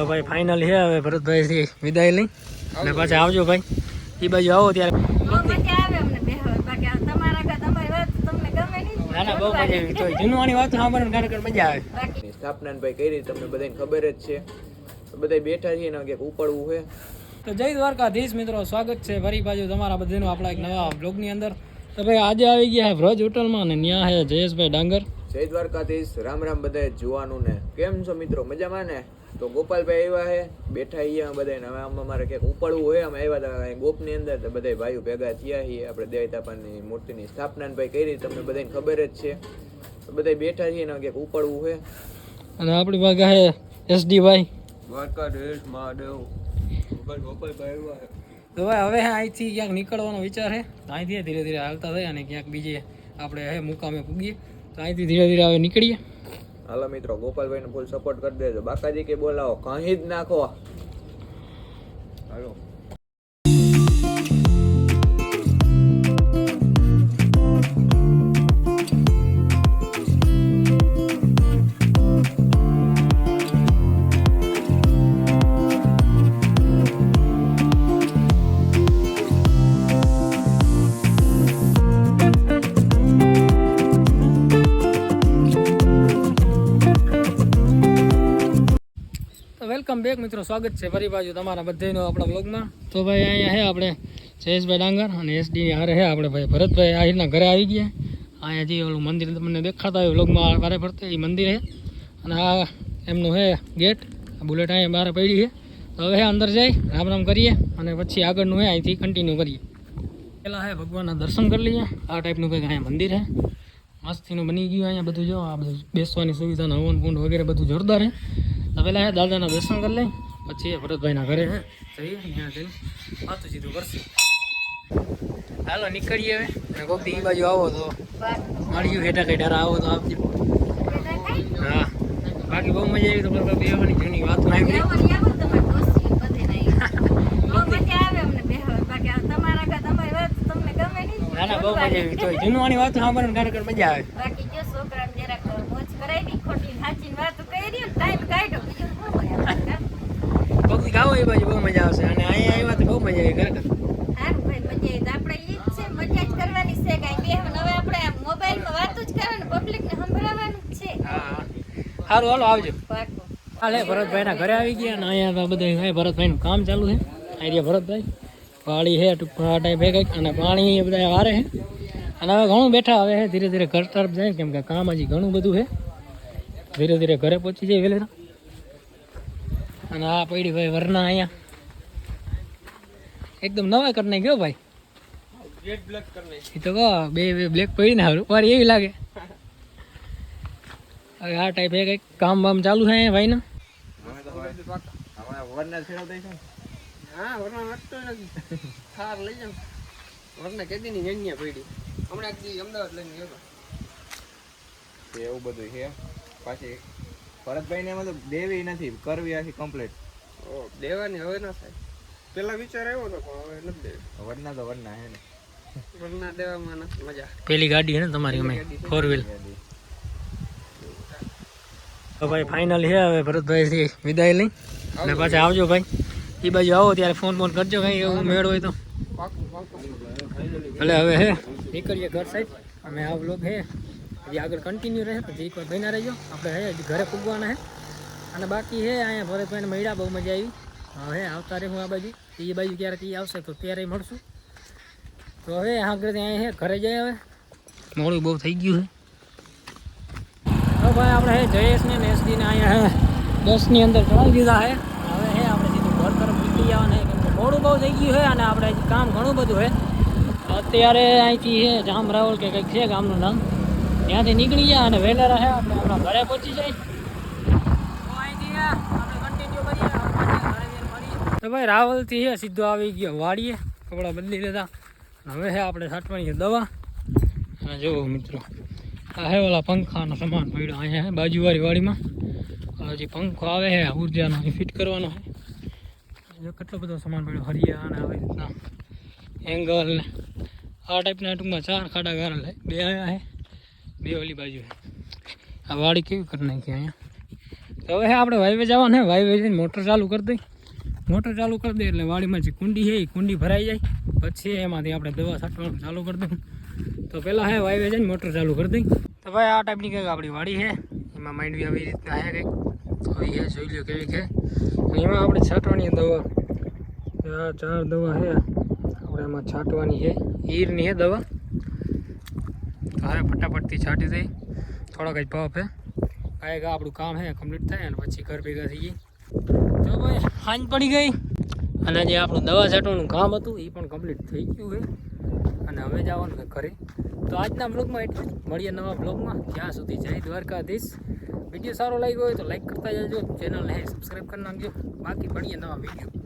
તો ભાઈ ફાઇનલ છે હવે ભરતભાઈ થી વિદાય લઈ અને પાછા આવજો ભાઈ એ બાજુ આવો ત્યારે ના ના બહુ મજા આવી તો જૂનવાની વાત સાંભળવાની ખરેખર મજા આવે. સ્થાપના ભાઈ કરી તમને બધાને ખબર જ છે, બધા બેઠા છીએ ને ક્યાંક ઉપડવું છે. તો જય દ્વારકાધીશ મિત્રો, સ્વાગત છે ફરી બાજુ તમારા બધાનું આપણા એક નવા બ્લોગની અંદર. તો ભાઈ આજે આવી ગયા વ્રજ હોટલમાં ને ત્યાં છે જયેશભાઈ ડાંગર. જય દ્વારકાધીશ, રામ રામ બધા જોવાનું ને કેમ છો મિત્રો, મજામાં ને? તો ગોપાલભાઈ આવ્યા છે, બેઠા અહીંયા બધા. હવે આમાં મારે ક્યાંક ઉપડવું હોય, અમે આવ્યા હતા ગોપની અંદર, તો બધા ભાઈઓ ભેગા થયા છીએ. આપણે દેવતાપાની મૂર્તિની સ્થાપના ભાઈ કરી તમને બધાને ખબર જ છે, તો બધા બેઠા છીએ ને ક્યાંક ઉપડવું છે. અને આપણી પાસે છે એસડી ભાઈ દ્વારકાધીશ મહાદેવ. ગોપાલભાઈ આવ્યા છે. તો ભાઈ હવે અહીંથી ક્યાંક નીકળવાનો વિચાર છે. અહીંથી ધીરે ધીરે હાલતા થાય અને ક્યાંક બીજે આપણે હે મુકામે પૂગીએ. તો અહીંથી ધીરે ધીરે હવે નીકળીએ. હાલો મિત્રો, ગોપાલભાઈ ને ફૂલ સપોર્ટ કરી દેજો. બાકાજી કે બોલાવો, કહી જ નાખો. હાલો વેલકમ બેક મિત્રો, સ્વાગત છે ફરી બાજુ તમારા બધાનો આપણા બ્લોગમાં. તો ભાઈ અહીંયા છે આપણે જયેશભાઈ ડાંગર અને એસડી હારે છે આપણે ભાઈ ભરતભાઈ આહિરના ઘરે આવી ગયા. અહીંયા જે ઓલું મંદિર તમને દેખાતા હોય બ્લોગમાં વારે ફરતે એ મંદિર છે. અને આ એમનું છે ગેટ, બુલેટ અહીંયા બહાર પડી છે. તો હવે અંદર જઈ રામ રામ કરીએ અને પછી આગળનું છે અહીંથી કન્ટિન્યુ કરીએ. પહેલાં છે ભગવાનના દર્શન કરી લઈએ. આ ટાઈપનું કંઈક અહીંયા મંદિર છે, મસ્તીનું બની ગયું. અહીંયા બધું જો આ બધું બેસવાની સુવિધા, હવન કુંડ વગેરે બધું જોરદાર છે. તો પહેલાં હે દાદાના દર્શન કરી લઈ, પછી ભરતભાઈના ઘરે હે જઈએ, ત્યાં જઈને વાતું સીધું કરશું. હાલો નીકળીએ હવે. અને કોક દી એ બાજુ આવો તો મળ્યું, હેઠા કઈ આવો તો આપજો. હા બાકી બહુ મજા આવી. તો બરાબર બેવાની ઘણી વાત સાંભળી. ના ના બહુ મજા આવી. તો જૂનવાની વાત સાંભળવાની ખરેખર મજા આવે. કોક ગાવો એ બાજુ બહુ મજા આવશે. અને અહીંયા આવ્યા તો બહુ મજા આવી ખરેખર. સારું હાલો આવજો. હાલે ભરતભાઈના ઘરે આવી ગયા અને અહીંયા તો બધા ભરતભાઈનું કામ ચાલુ છે. અહીંયા ભરતભાઈ પાણી છે ટૂંકમાં આ ટાઈપ કંઈક, અને પાણી બધા વારે છે. અને હવે ઘણું બેઠા હવે છે, ધીરે ધીરે ઘર તરફ જાય, કેમ કે કામ હજી ઘણું બધું છે. ધીરે ધીરે ઘરે પહોંચી જાય વહેલા. અને આ પડી ભાઈ વરના અહીંયા એકદમ નવા કરી નાખ્યો ભાઈ. એ તો કહો બે બ્લેક પડી ને હારું મારી એવી લાગે. હવે આ ટાઈપ એ કંઈક કામ બામ ચાલુ છે અહીંયા ભાઈ ના. એવું બધું છે. પાછી ભરતભાઈ ને મતલબ દેવી નથી, કરવી આખી કમ્પ્લીટ. દેવાની હવે ના થાય. પેલા વિચાર આવ્યો હતો પણ હવે નથી દેવી. વરના તો વરના હે ને, વરના દેવામાં નથી મજા. પેલી ગાડી છે ને તમારી, અમે 4 વ્હીલ. તો ભાઈ ફાઇનલ છે હવે ભરતભાઈ થી વિદાય લઈ અને પાછા આવજો ભાઈ. એ બાજુ આવો ત્યારે ફોન કરજો કઈ એવું મેળ હોય તો. ભલે હવે હે નીકળીએ ઘર સાઈડ. અમે આ બ્લોગ હે હજી આગળ કન્ટિન્યુ રહે, પછી એક વાર બન્યા રહેજો. આપણે હે હજી ઘરે પૂગવાના હે. અને બાકી હે અહીંયા ભરતભાઈને મળ્યા, બહુ મજા આવી. હવે આવતા રહે હું આ બાજુ, એ બાજુ ક્યારેક એ આવશે તો ત્યારે મળશું. તો હવે આગળ ત્યાં હે ઘરે જાય. હવે મોડું બહુ થઈ ગયું છે. હવે ભાઈ આપણે હે જયેશને ને એસડીને અહીંયા હે 10ની અંદર ચડાવી દીધા હે. હવે હે આપણે સીધું ઘર તરફ નીકળી જવાના હે, કેમ કે મોડું બહુ થઈ ગયું છે અને આપણે હજી કામ ઘણું બધું છે. અત્યારે અહીંથી હે જામ રાવલ કે કંઈક છે ગામનું નામ, ત્યાંથી નીકળી જાય અને વહેલા રહે આપણે આપણા ઘરે પહોંચી જાય. તો અહીંથી આપણે કન્ટિન્યુ કરીએ. તો ભાઈ રાવલથી હે સીધો આવી ગયો વાડીએ, કપડાં બદલી લીધા. હવે હે આપણે છાંટવાની દવા. અને જુઓ મિત્રો, આ હે ઓલા પંખાનો સામાન પડ્યો અહીંયા હે બાજુવાળી વાડીમાં. હજી પંખો આવે છે ઉર્જાનો, ફિટ કરવાનો છે. જો કેટલો બધો સામાન પડ્યો, હરિયા અને આવી રીતના એંગલ ને આ ટાઈપના. ટૂંકમાં 4 ખાડા ગારેલ છે, 2 અહીંયા છે, 2 ઓલી બાજુ છે. આ વાડી કેવી કરી નાખી અહીંયા. તો હવે આપણે વાઈવે જવાનું હે. વાઈવે જઈને મોટર ચાલુ કરી દઈ. મોટર ચાલુ કરી દે એટલે વાડીમાં જે કુંડી છે એ કુંડી ભરાઈ જાય. પછી એમાંથી આપણે દવા છાંટવાનું ચાલુ કરી દઉં. તો પહેલાં હે વાઈવે જઈને મોટર ચાલુ કરી દઈ. તો ભાઈ આ ટાઈપની કંઈક આપણી વાડી છે. એમાં માંડવી આવી રીતના છે કંઈક. આવી છે, જોઈ લો કેવી છે. એમાં આપણે છાંટવાની દવા, આ 4 દવા છે આપણે એમાં છાંટવાની છે. ઈરની છે દવા. તો હવે ફટાફટથી છાંટી દઈ. થોડાક જ પાપ છે. કાંઈક આપણું કામ છે કમ્પ્લીટ થાય અને પછી ઘર ભેગા થઈ ગઈ. તો ભાઈ સાંજ પડી ગઈ અને જે આપણું દવા છાંટવાનું કામ હતું એ પણ કમ્પ્લીટ થઈ ગયું છે. અને હવે જવાનું છે ઘરે. તો આજના બ્લોગમાં એટલું જ. મળીએ નવા બ્લોગમાં. ત્યાં સુધી જય દ્વારકાધીશ. વિડીયો સારો લાગ્યો હોય તો લાઈક કરતા જજો. ચેનલને સબસ્ક્રાઈબ કરી નાખજો. બાકી મળીએ નવા વિડીયો.